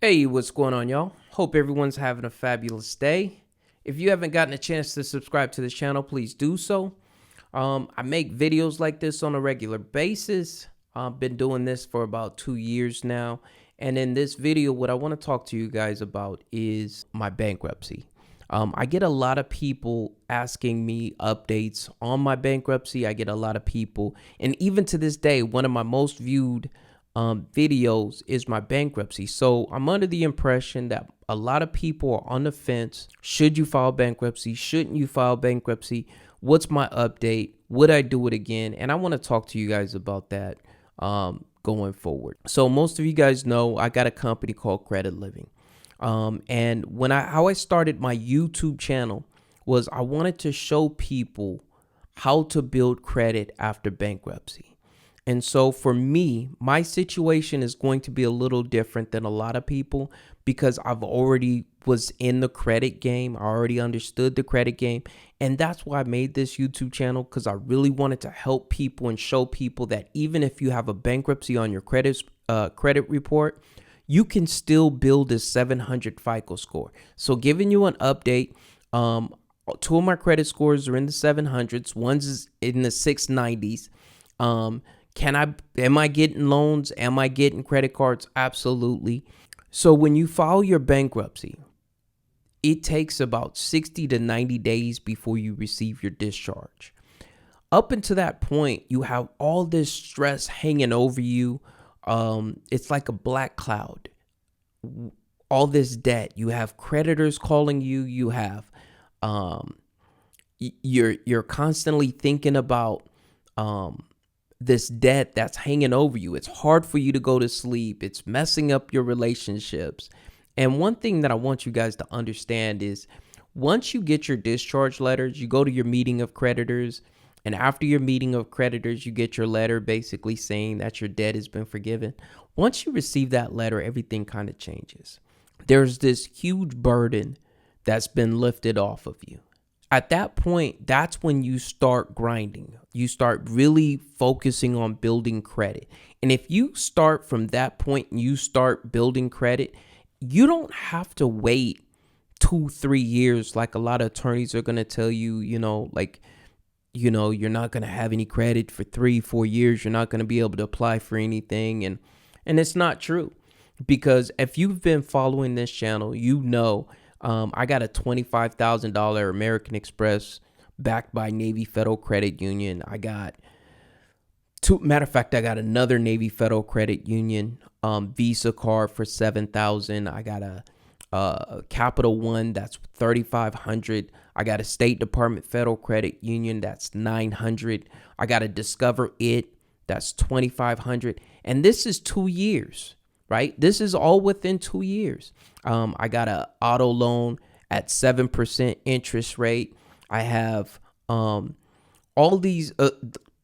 Hey, what's going on, y'all? Hope everyone's having a fabulous day. If you haven't gotten a chance to subscribe to this channel, please do so. I make videos like this on a regular basis. I've been doing this for about 2 years now. And in this video, what I want to talk to you guys about is my bankruptcy. I get a lot of people asking me updates on my bankruptcy. I get a lot of people, and even to this day, one of my most viewed videos is my bankruptcy. So I'm under the impression that a lot of people are on the fence. Should you file bankruptcy? Shouldn't you file bankruptcy? What's my update? Would I do it again? And I want to talk to you guys about that going forward. So most of you guys know I got a company called CreditLiving. And how I started my YouTube channel was I wanted to show people how to build credit after bankruptcy. And so for me, my situation is going to be a little different than a lot of people because I've already was in the credit game. I already understood the credit game. And that's why I made this YouTube channel, because I really wanted to help people and show people that even if you have a bankruptcy on your credit report, you can still build a 700 FICO score. So giving you an update, two of my credit scores are in the 700s. One's is in the 690s. Am I getting loans? Am I getting credit cards? Absolutely. So when you file your bankruptcy, it takes about 60 to 90 days before you receive your discharge. Up until that point, you have all this stress hanging over you. It's like a black cloud. All this debt. You have creditors calling you. You have you're constantly thinking about this debt that's hanging over you. It's hard for you to go to sleep. It's messing up your relationships. And one thing that I want you guys to understand is once you get your discharge letters, you go to your meeting of creditors. And after your meeting of creditors, you get your letter basically saying that your debt has been forgiven. Once you receive that letter, everything kind of changes. There's this huge burden that's been lifted off of you. At that point, that's when you start grinding. You start really focusing on building credit. And if you start from that point and you start building credit, you don't have to wait 2-3 years like a lot of attorneys are going to tell you, you're not going to have any credit for 3-4 years. You're not going to be able to apply for anything. And it's not true, because if you've been following this channel, I got a $25,000 American Express backed by Navy Federal Credit Union. I got I got another Navy Federal Credit Union Visa card for $7,000. I got a Capital One that's $3,500. I got a State Department Federal Credit Union that's $900. I got a Discover It that's $2,500. And this is 2 years, right? This is all within 2 years. I got a auto loan at 7% interest rate. I have all these a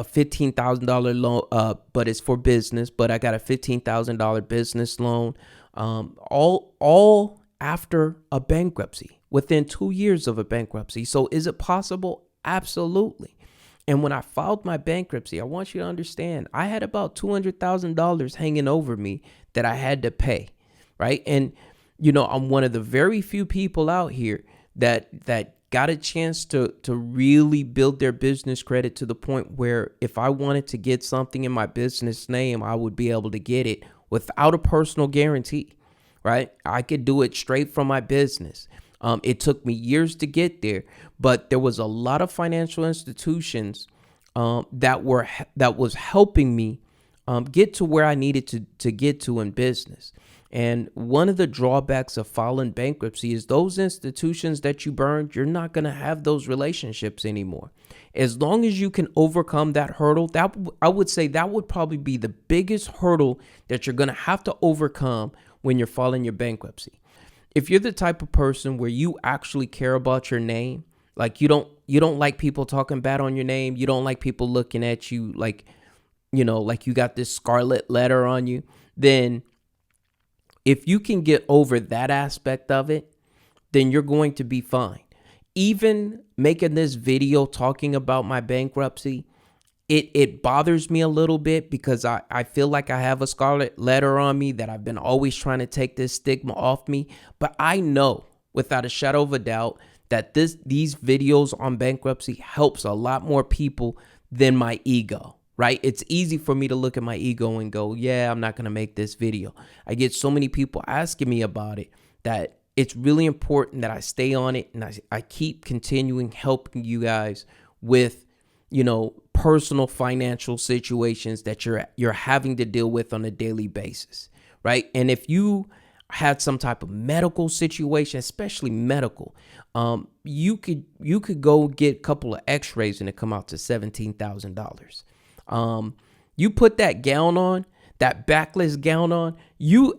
$15,000 loan, but it's for business. But I got a $15,000 business loan. All after a bankruptcy, within 2 years of a bankruptcy. So is it possible? Absolutely. And when I filed my bankruptcy, I want you to understand, I had about $200,000 hanging over me that I had to pay, right? And I'm one of the very few people out here that got a chance to really build their business credit to the point where if I wanted to get something in my business name, I would be able to get it without a personal guarantee, right? I could do it straight from my business. It took me years to get there, but there was a lot of financial institutions that was helping me get to where I needed to get to in business. And one of the drawbacks of filing bankruptcy is those institutions that you burned, you're not going to have those relationships anymore. As long as you can overcome that hurdle, that I would say that would probably be the biggest hurdle that you're going to have to overcome when you're filing your bankruptcy. If you're the type of person where you actually care about your name, like you don't like people talking bad on your name, you don't like people looking at you like you got this scarlet letter on you, then if you can get over that aspect of it, then you're going to be fine. Even making this video talking about my bankruptcy, it bothers me a little bit because I feel like I have a scarlet letter on me that I've been always trying to take this stigma off me. But I know without a shadow of a doubt that these videos on bankruptcy helps a lot more people than my ego, right? It's easy for me to look at my ego and go, yeah, I'm not going to make this video. I get so many people asking me about it that it's really important that I stay on it, and I keep continuing helping you guys with, personal financial situations that you're having to deal with on a daily basis, right? And if you had some type of medical situation, especially medical, you could go get a couple of x-rays and it come out to $17,000. You put that gown on, that backless gown on,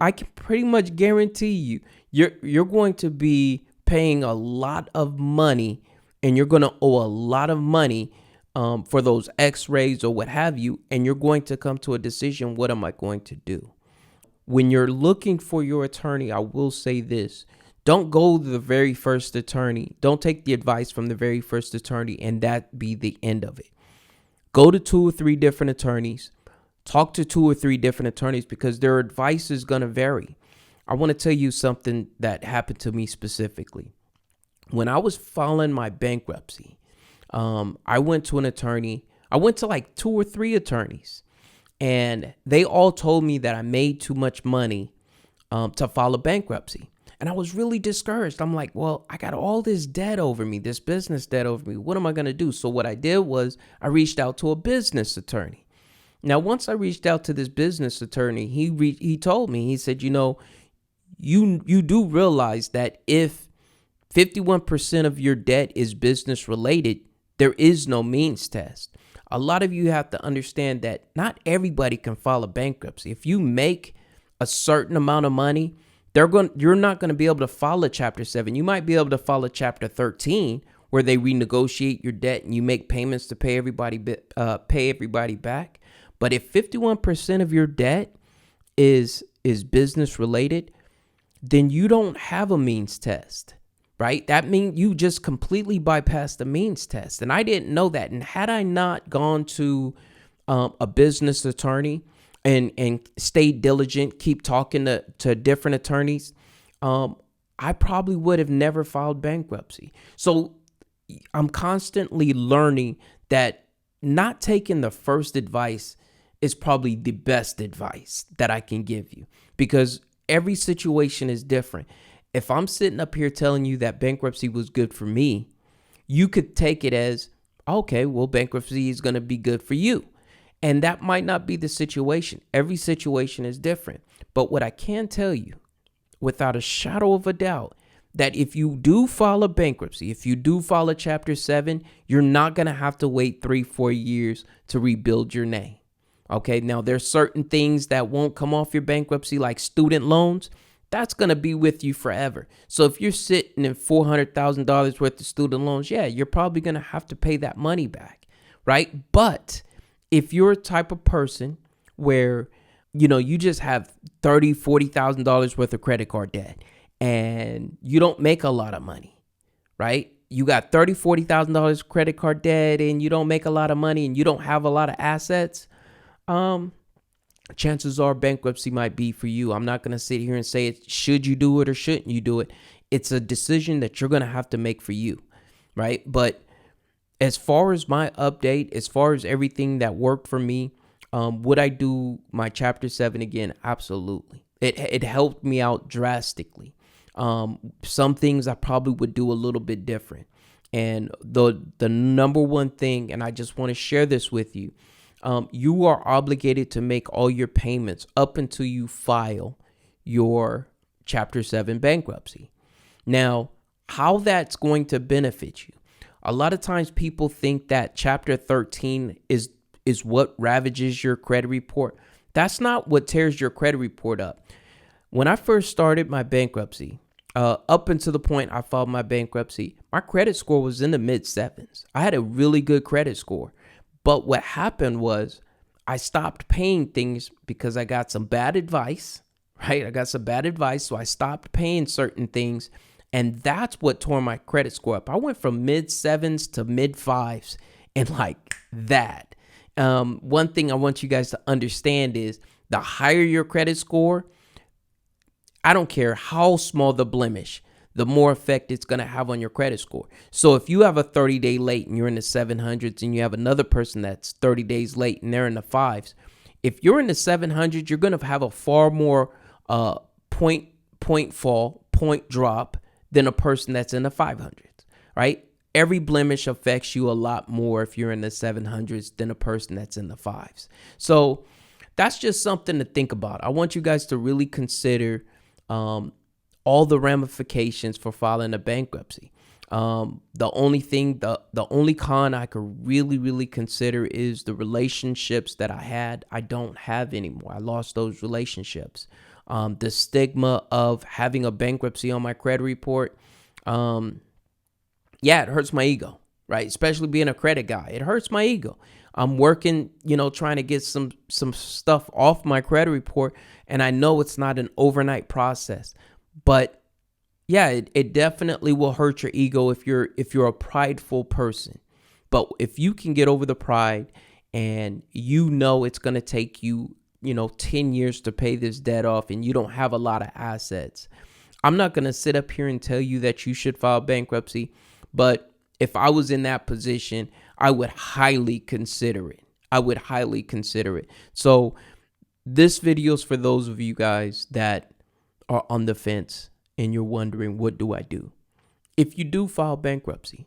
I can pretty much guarantee you're going to be paying a lot of money, and you're going to owe a lot of money for those x-rays or what have you, and you're going to come to a decision, what am I going to do? When you're looking for your attorney, I will say this: don't go to the very first attorney. Don't take the advice from the very first attorney and that be the end of it. Go to 2 or 3 different attorneys. Talk to 2 or 3 different attorneys because their advice is going to vary. I want to tell you something that happened to me specifically. When I was filing my bankruptcy, I went to an attorney. I went to like 2 or 3 attorneys. And they all told me that I made too much money to file a bankruptcy. And I was really discouraged. I'm like, well, I got all this debt over me, this business debt over me. What am I going to do? So what I did was I reached out to a business attorney. Now, once I reached out to this business attorney, he told me, he said, you do realize that if 51% of your debt is business related, there is no means test. A lot of you have to understand that not everybody can file a bankruptcy. If you make a certain amount of money, you're not going to be able to file a Chapter 7. You might be able to file a Chapter 13 where they renegotiate your debt and you make payments to pay everybody back. But if 51% of your debt is business related, then you don't have a means test. Right? That means you just completely bypassed the means test. And I didn't know that. And had I not gone to a business attorney and stayed diligent, keep talking to different attorneys, I probably would have never filed bankruptcy. So I'm constantly learning that not taking the first advice is probably the best advice that I can give you, because every situation is different. If I'm sitting up here telling you that bankruptcy was good for me, you could take it as, okay, well, bankruptcy is going to be good for you. And that might not be the situation. Every situation is different. But what I can tell you, without a shadow of a doubt, that if you do file a bankruptcy, if you do file a Chapter 7, you're not going to have to wait 3-4 years to rebuild your name. Okay, now there's certain things that won't come off your bankruptcy, like student loans. That's going to be with you forever. So if you're sitting in $400,000 worth of student loans, yeah, you're probably going to have to pay that money back, right? But if you're a type of person where, you just have $30,000, $40,000 worth of credit card debt and you don't make a lot of money, right? You got $30,000, $40,000 credit card debt and you don't make a lot of money and you don't have a lot of assets, chances are bankruptcy might be for you. I'm not going to sit here and say should you do it or shouldn't you do it. It's a decision that you're going to have to make for you, right? But as far as my update, as far as everything that worked for me, would I do my Chapter 7 again? Absolutely. It helped me out drastically. Some things I probably would do a little bit different. And the number one thing, and I just want to share this with you, you are obligated to make all your payments up until you file your Chapter 7 bankruptcy. Now, how that's going to benefit you. A lot of times people think that Chapter 13 is what ravages your credit report. That's not what tears your credit report up. When I first started my bankruptcy, up until the point I filed my bankruptcy, my credit score was in the mid-7s. I had a really good credit score. But what happened was I stopped paying things because I got some bad advice, right? I got some bad advice, so I stopped paying certain things, and that's what tore my credit score up. I went from mid-7s to mid-5s and like that. One thing I want you guys to understand is the higher your credit score, I don't care how small the blemish, the more effect it's going to have on your credit score. So if you have a 30-day late and you're in the 700s and you have another person that's 30 days late and they're in the 5s, if you're in the 700s, you're going to have a far more point drop than a person that's in the 500s, right? Every blemish affects you a lot more if you're in the 700s than a person that's in the 5s. So that's just something to think about. I want you guys to really consider all the ramifications for filing a bankruptcy. The only con I could really consider is the relationships that I had. I don't have anymore. I lost those relationships. The stigma of having a bankruptcy on my credit report, it hurts my ego, right? Especially being a credit guy, it hurts my ego. I'm working, trying to get some stuff off my credit report, and I know it's not an overnight process, but yeah, it definitely will hurt your ego if you're a prideful person. But if you can get over the pride and it's going to take you, 10 years to pay this debt off and you don't have a lot of assets, I'm not going to sit up here and tell you that you should file bankruptcy, but if I was in that position, I would highly consider it. So this video is for those of you guys that are on the fence and you're wondering, what do I do? If you do file bankruptcy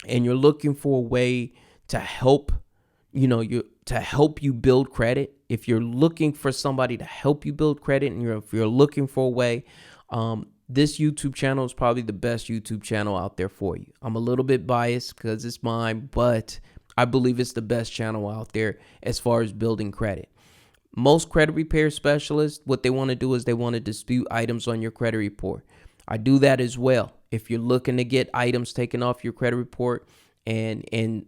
and you're looking for a way to help, help you build credit, if you're looking for somebody to help you build credit and if you're looking for a way, this YouTube channel is probably the best YouTube channel out there for you. I'm a little bit biased because it's mine, but I believe it's the best channel out there as far as building credit. Most credit repair specialists, what they want to do is they want to dispute items on your credit report. I do that as well. If you're looking to get items taken off your credit report and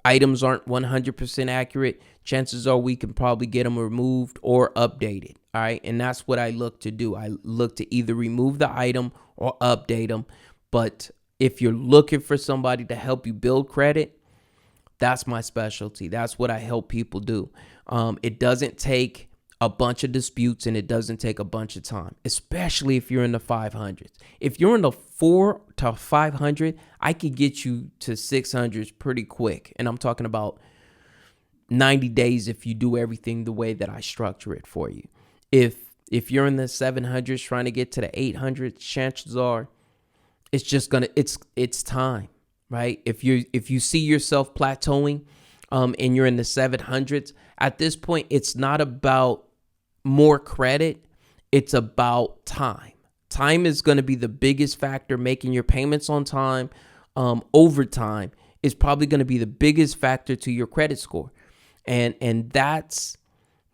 items aren't 100% accurate, chances are we can probably get them removed or updated. All right. And that's what I look to do. I look to either remove the item or update them. But if you're looking for somebody to help you build credit, that's my specialty. That's what I help people do. It doesn't take a bunch of disputes and it doesn't take a bunch of time, especially if you're in the 500s. If you're in the 4 to 500, I could get you to 600s pretty quick. And I'm talking about 90 days if you do everything the way that I structure it for you. If you're in the 700s trying to get to the 800s, chances are it's time, right? If you see yourself plateauing and you're in the 700s, at this point, it's not about more credit. It's about time. Time is going to be the biggest factor. Making your payments on time, over time, is probably going to be the biggest factor to your credit score. And that's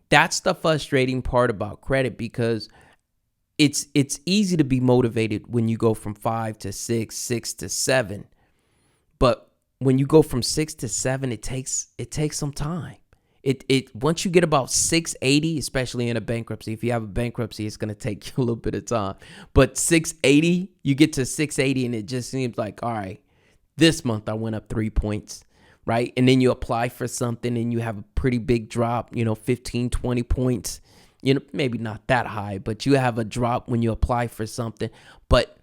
the frustrating part about credit, because it's easy to be motivated when you go from 5 to 6, 6 to 7. But when you go from 6 to 7, it takes some time. Once you get about 680, especially in a bankruptcy, if you have a bankruptcy, it's going to take you a little bit of time. But 680, you get to 680 and it just seems like, all right, this month I went up 3 points, right? And then you apply for something and you have a pretty big drop, 15, 20 points, maybe not that high, but you have a drop when you apply for something. But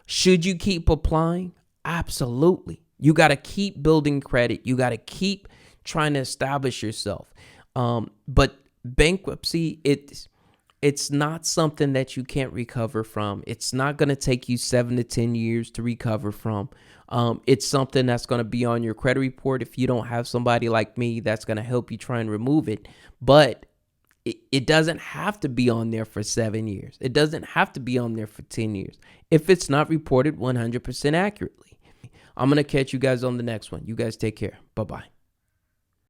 should you keep applying? Absolutely. You got to keep building credit. You got to keep trying to establish yourself. But bankruptcy, it's not something that you can't recover from. It's not going to take you 7 to 10 years to recover from. It's something that's going to be on your credit report if you don't have somebody like me that's going to help you try and remove it. But it doesn't have to be on there for 7 years. It doesn't have to be on there for 10 years if it's not reported 100% accurately. I'm going to catch you guys on the next one. You guys take care. Bye-bye.